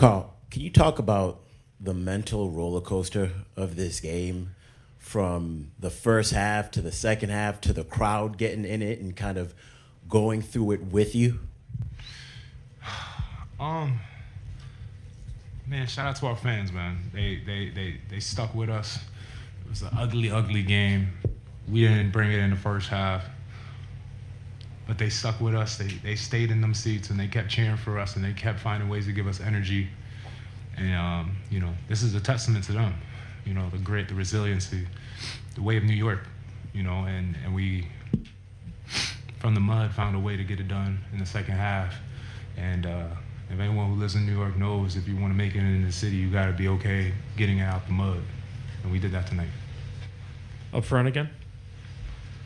Carl, can you talk about the mental roller coaster of this game, from the first half to the second half to the crowd getting in it and kind of going through it with you? Man, shout out to our fans, man. They stuck with us. It was an ugly, ugly game. We didn't bring it in the first half, but they stuck with us. They stayed in them seats and they kept cheering for us and they kept finding ways to give us energy. And this is a testament to them. The grit, the resiliency, the way of New York. And we from the mud found a way to get it done in the second half. And if anyone who lives in New York knows, if you want to make it in the city, you got to be okay getting it out the mud. And we did that tonight. Up front again.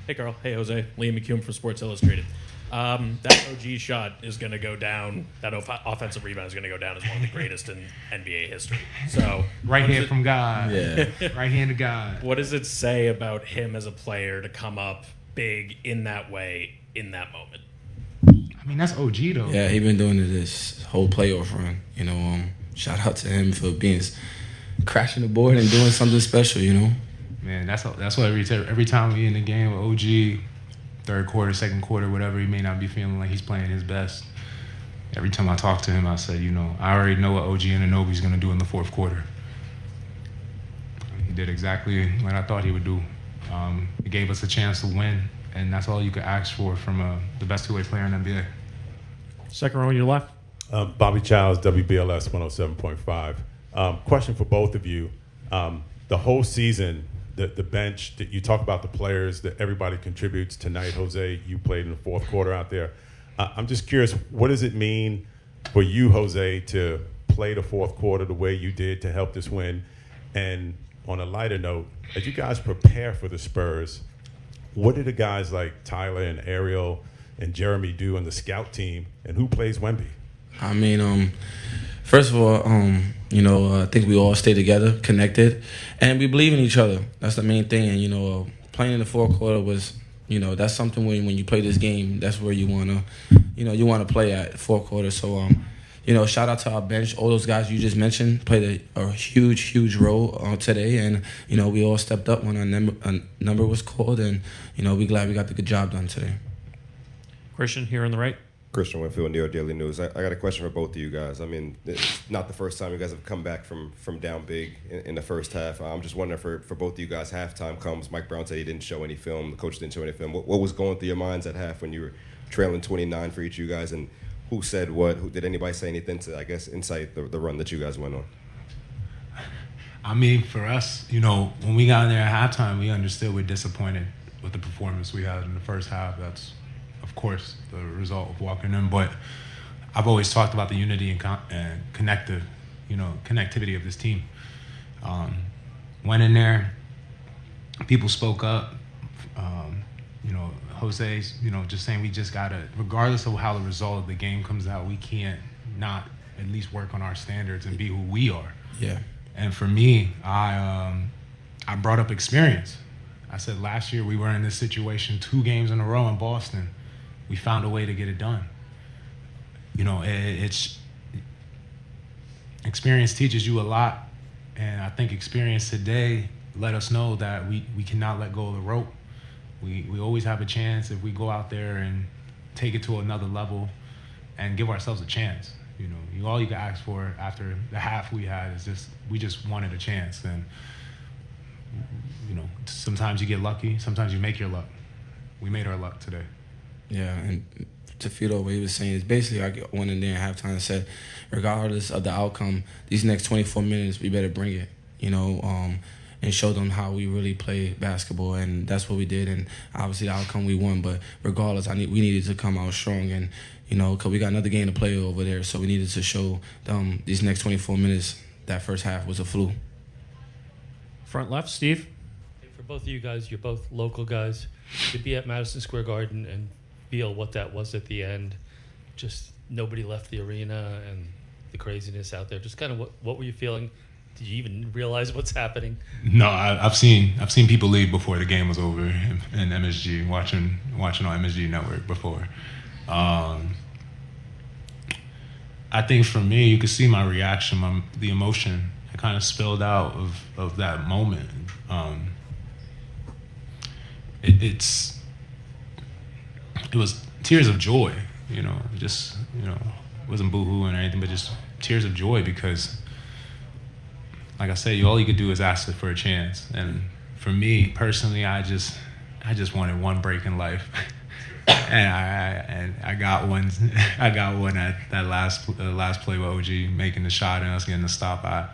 Hey, Carl. Hey, Jose. Liam McCune from Sports Illustrated. That OG shot is going to go down. That offensive rebound is going to go down as one of the greatest in NBA history. So right hand from God. Yeah. Right hand to God. What does it say about him as a player to come up big in that way in that moment? I mean, that's OG though. Yeah, he been doing it this whole playoff run. Shout out to him for crashing the board and doing something special. Man, that's what every time we in the game with OG, third quarter, second quarter, whatever, he may not be feeling like he's playing his best. Every time I talk to him, I said, I already know what OG Anunoby's going to do in the fourth quarter. He did exactly what I thought he would do. He gave us a chance to win, and that's all you could ask for from the best two-way player in the NBA. Second row on your left. Bobby Childs, WBLS 107.5. Question for both of you. The whole season, the bench, that you talk about the players, that everybody contributes. Tonight, Jose, you played in the fourth quarter out there. I'm just curious, what does it mean for you, Jose, to play the fourth quarter the way you did to help this win? And on a lighter note, as you guys prepare for the Spurs, what do the guys like Tyler and Ariel and Jeremy do on the scout team, and who plays Wemby? I mean, first of all, I think we all stay together, connected, and we believe in each other. That's the main thing. And, playing in the fourth quarter was, that's something when you play this game, that's where you want to play at fourth quarter. So, shout out to our bench. All those guys you just mentioned played a huge, huge role today. And, we all stepped up when our number was called. And, we glad we got the good job done today. Christian here on the right. Christian Winfield, New York Daily News. I got a question for both of you guys. I mean, it's not the first time you guys have come back from down big in the first half. I'm just wondering for both of you guys, halftime comes. Mike Brown said he didn't show any film. The coach didn't show any film. What was going through your minds at half when you were trailing 29 for each of you guys? And who said what? Did anybody say anything to, I guess, incite the run that you guys went on? I mean, for us, when we got in there at halftime, we understood we're disappointed with the performance we had in the first half. That's, of course, the result of walking in. But I've always talked about the unity and connectivity of this team. Went in there, people spoke up. Jose's, just saying we just gotta, regardless of how the result of the game comes out, we can't not at least work on our standards and be who we are. Yeah. And for me, I brought up experience. I said last year we were in this situation 2 games in a row in Boston. We found a way to get it done. It's experience teaches you a lot, and I think experience today let us know that we cannot let go of the rope. We always have a chance if we go out there and take it to another level and give ourselves a chance. All you can ask for after the half we had is we just wanted a chance. And sometimes you get lucky, sometimes you make your luck. We made our luck today. Yeah, and to Fido, what he was saying is basically I went in there at halftime and said, regardless of the outcome, these next 24 minutes, we better bring it, and show them how we really play basketball. And that's what we did. And obviously the outcome we won, but regardless, we needed to come out strong. And, because we got another game to play over there, so we needed to show them these next 24 minutes that first half was a fluke. Front left, Steve. For both of you guys, you're both local guys. To be at Madison Square Garden and feel what that was at the end, just nobody left the arena and the craziness out there. Just kind of what were you feeling? Did you even realize what's happening? No, I've seen people leave before the game was over in MSG, watching on MSG Network before. I I think for me, you could see my reaction, the emotion. It kind of spilled out of that moment. It was tears of joy, just, it wasn't boo-hooing or anything, but just tears of joy because, like I said, all you could do is ask for a chance. And for me, personally, I just wanted one break in life. And I got one. I got one at that last play with OG making the shot and us getting the stop. I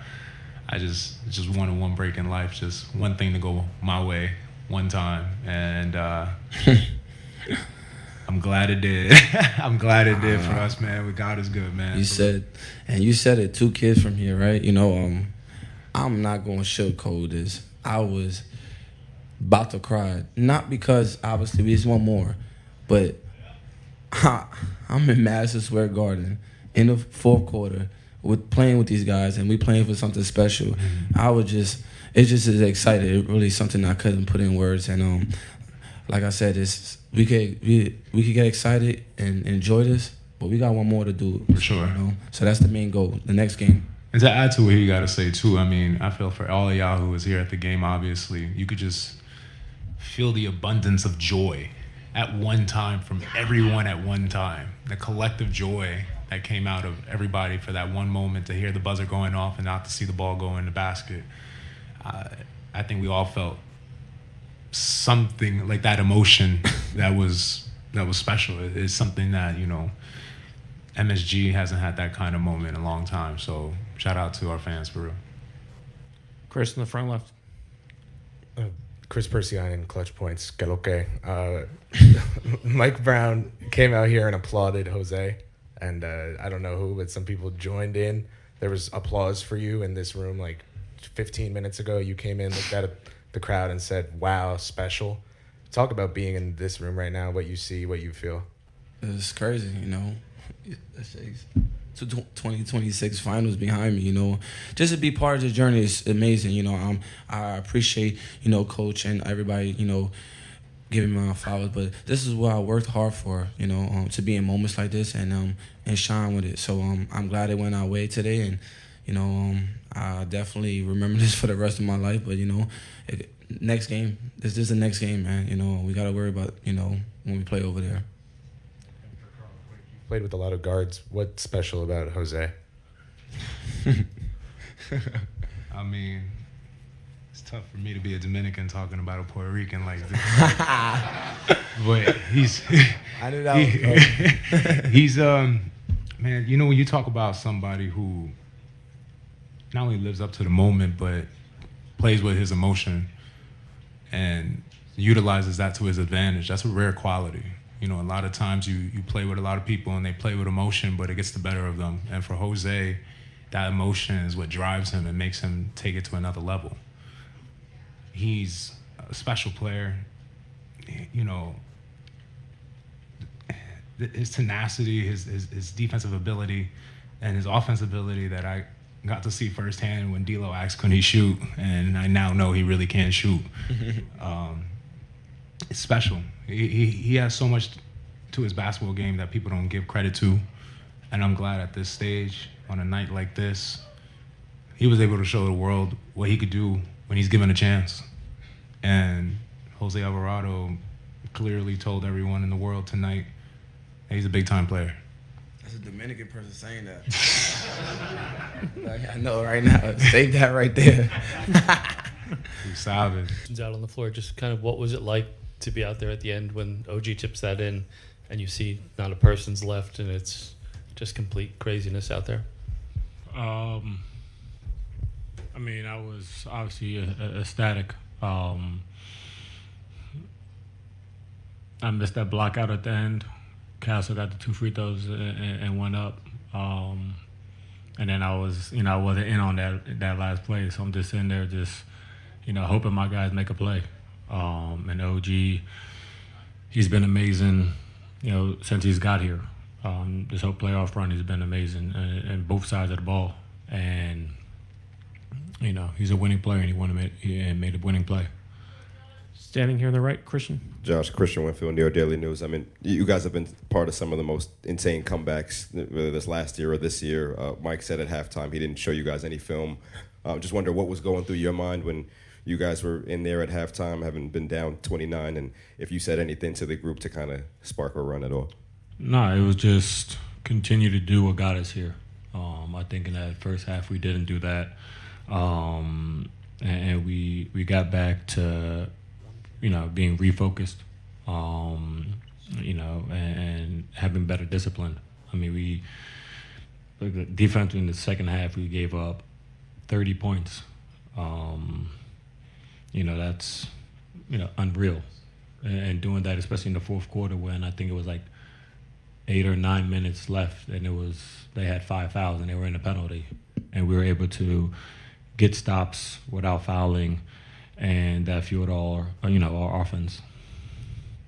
just wanted one break in life, just one thing to go my way one time, and I'm glad it did. I'm glad it did for us, man. God is good, man. You said it. 2 kids from here, right? I'm not going to sugarcoat this. I was about to cry, not because obviously we just want more. But I'm in Madison Square Garden in the fourth quarter playing with these guys, and we playing for something special. Mm-hmm. It's just as excited. It really something I couldn't put in words. And like I said, we could get excited and enjoy this, but we got one more to do. For sure. So that's the main goal, the next game. And to add to what you got to say, too, I mean, I feel for all of y'all who was here at the game, obviously, you could just feel the abundance of joy at one time from everyone at one time. The collective joy that came out of everybody for that one moment to hear the buzzer going off and not to see the ball go in the basket. I think we all felt something like that emotion that was special. It's something that, MSG hasn't had that kind of moment in a long time. So shout out to our fans for real. Chris in the front left. Chris Persian in Clutch Points. Que lo que. Mike Brown came out here and applauded Jose. And I don't know who, but some people joined in. There was applause for you in this room like 15 minutes ago. You came in, looked at the crowd and said, wow, special. Talk about being in this room right now, what you see, what you feel. It's crazy, 2026 finals behind me, just to be part of the journey is amazing. I appreciate, coach and everybody, giving me my flowers, but this is what I worked hard for, to be in moments like this and shine with it. So I'm glad it went our way today, and I definitely remember this for the rest of my life. But next game, this is the next game, man. We got to worry about when we play over there. Played with a lot of guards. What's special about Jose? I mean, it's tough for me to be a Dominican talking about a Puerto Rican like this. But I knew that he's man, when you talk about somebody who not only lives up to the moment, but plays with his emotion and utilizes that to his advantage, that's a rare quality. A lot of times you play with a lot of people and they play with emotion, but it gets the better of them. And for Jose, that emotion is what drives him and makes him take it to another level. He's a special player. His tenacity, his defensive ability, and his offensive ability that I got to see firsthand when D'Lo asked, "Can he shoot?" And I now know he really can shoot. It's special. He has so much to his basketball game that people don't give credit to, and I'm glad at this stage, on a night like this, he was able to show the world what he could do when he's given a chance. And Jose Alvarado clearly told everyone in the world tonight that he's a big-time player. That's a Dominican person saying that. I know right now. Save that right there. He's savage. Out on the floor, just kind of what was it like to be out there at the end when OG tips that in and you see not a person's left and it's just complete craziness out there? I mean, I was obviously ecstatic. I missed that block out at the end. Castle got the 2 free throws and went up. And then I wasn't in on that last play, so I'm just sitting there just, hoping my guys make a play. And OG, he's been amazing, since he's got here. This whole playoff run has been amazing, and both sides of the ball. And, he's a winning player, and he made a winning play. Standing here on the right, Christian. Josh, Christian Winfield, New York Daily News. I mean, you guys have been part of some of the most insane comebacks, whether this last year or this year. Mike said at halftime he didn't show you guys any film. Just wonder what was going through your mind when you guys were in there at halftime, having been down 29, and if you said anything to the group to kind of spark a run at all. No, it was just continue to do what got us here. I think in that first half we didn't do that, and we got back to being refocused, and having better discipline. I mean, we defensively in the second half we gave up 30 points. That's unreal, and doing that especially in the fourth quarter when I think it was like 8 or 9 minutes left, and they had 5 fouls and they were in a penalty, and we were able to get stops without fouling, and that fueled our offense.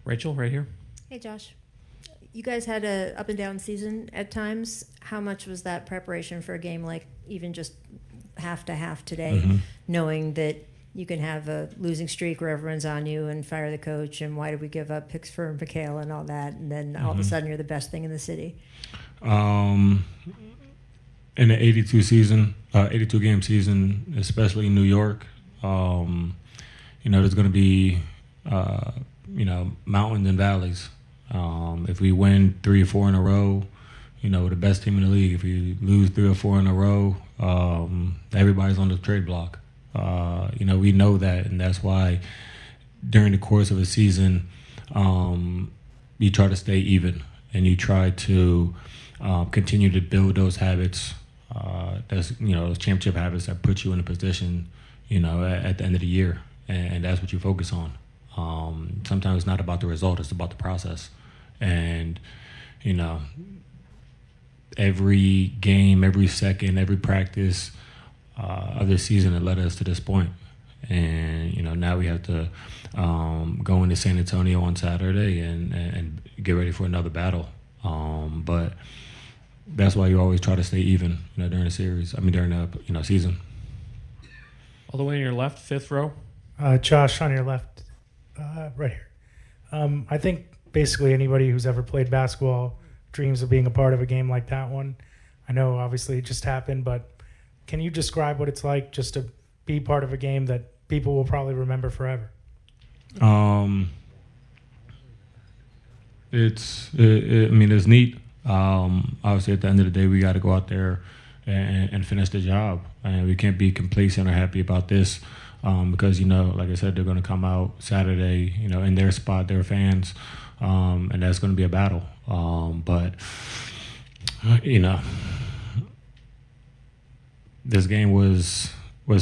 Rachel, right here. Hey, Josh. You guys had a up and down season at times. How much was that preparation for a game like even just half to half today, knowing that you can have a losing streak where everyone's on you and fire the coach and why did we give up picks for Mikhail and all that, and then all of a sudden you're the best thing in the city? In the 82 game season, especially in New York, there's going to be mountains and valleys. If we win 3 or 4 in a row, we're the best team in the league. If we lose 3 or 4 in a row, everybody's on the trade block. We know that, and that's why during the course of a season, you try to stay even and you try to continue to build those habits. Those championship habits that put you in a position, at the end of the year, and that's what you focus on. Sometimes it's not about the result; it's about the process. And every game, every second, every practice of this season that led us to this point. And now we have to go into San Antonio on Saturday and get ready for another battle. But that's why you always try to stay even, during the series. During the season. All the way on your left, fifth row. Josh, on your left, right here. I think basically anybody who's ever played basketball dreams of being a part of a game like that one. I know obviously it just happened, but can you describe what it's like just to be part of a game that people will probably remember forever? It's neat. Obviously, at the end of the day, we got to go out there and finish the job, and we can't be complacent or happy about this because like I said, they're going to come out Saturday, in their spot, their fans, and that's going to be a battle. But this game was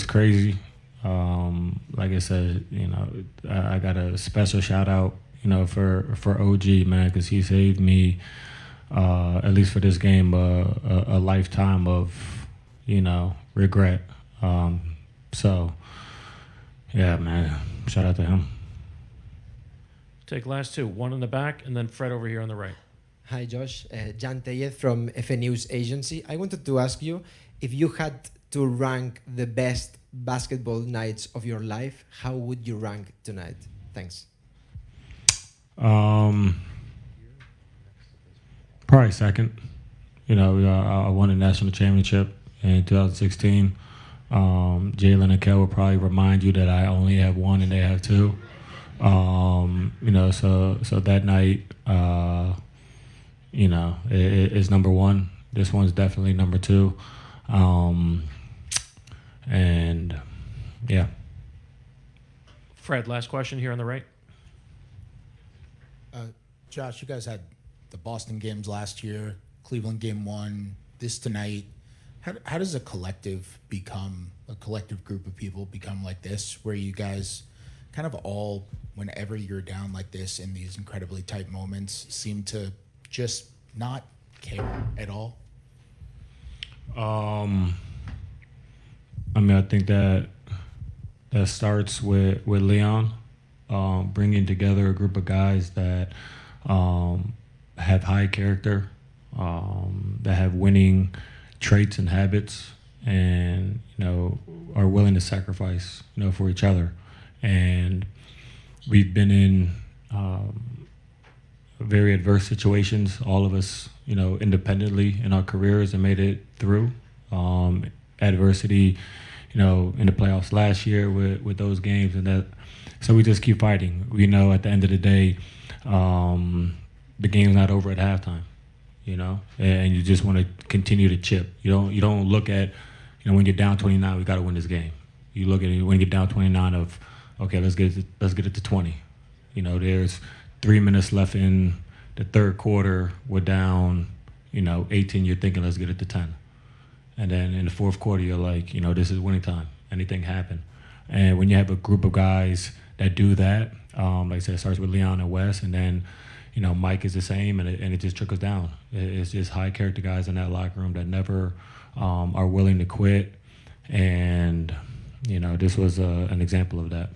crazy. Like I said, I got a special shout out, for OG, man, because he saved me, at least for this game, a lifetime of, regret. So, yeah, man, shout out to him. Take last two, one in the back, and then Fred over here on the right. Hi, Josh. Jan Tellez from FA News Agency. I wanted to ask you, if you had to rank the best basketball nights of your life, how would you rank tonight? Thanks. Probably second. I won a national championship in 2016. Jalen and Kel will probably remind you that I only have one and they have two. So that night, it is number one. This one's definitely number two. And yeah. Fred, last question here on the right. Josh, you guys had the Boston games last year, Cleveland game 1, this tonight. How does a collective group of people become like this, where you guys kind of all, whenever you're down like this in these incredibly tight moments, seem to just not care at all? I think that starts with Leon, bringing together a group of guys that have high character, that have winning traits and habits, and are willing to sacrifice for each other. And we've been in very adverse situations, all of us, independently in our careers, and made it through adversity, in the playoffs last year with those games, and that. So we just keep fighting. We know at the end of the day, the game's not over at halftime, and you just want to continue to chip. You don't look at, when you're down 29, we got to win this game. You look at it when you get down 29 of, okay, let's get it to 20. There's 3 minutes left in the third quarter. We're down, 18. You're thinking, let's get it to 10. And then in the fourth quarter, you're like, this is winning time. Anything happen. And when you have a group of guys that do that, like I said, it starts with Leon and Wes, and then, Mike is the same, and it just trickles down. It's just high character guys in that locker room that never are willing to quit. And, this was an example of that.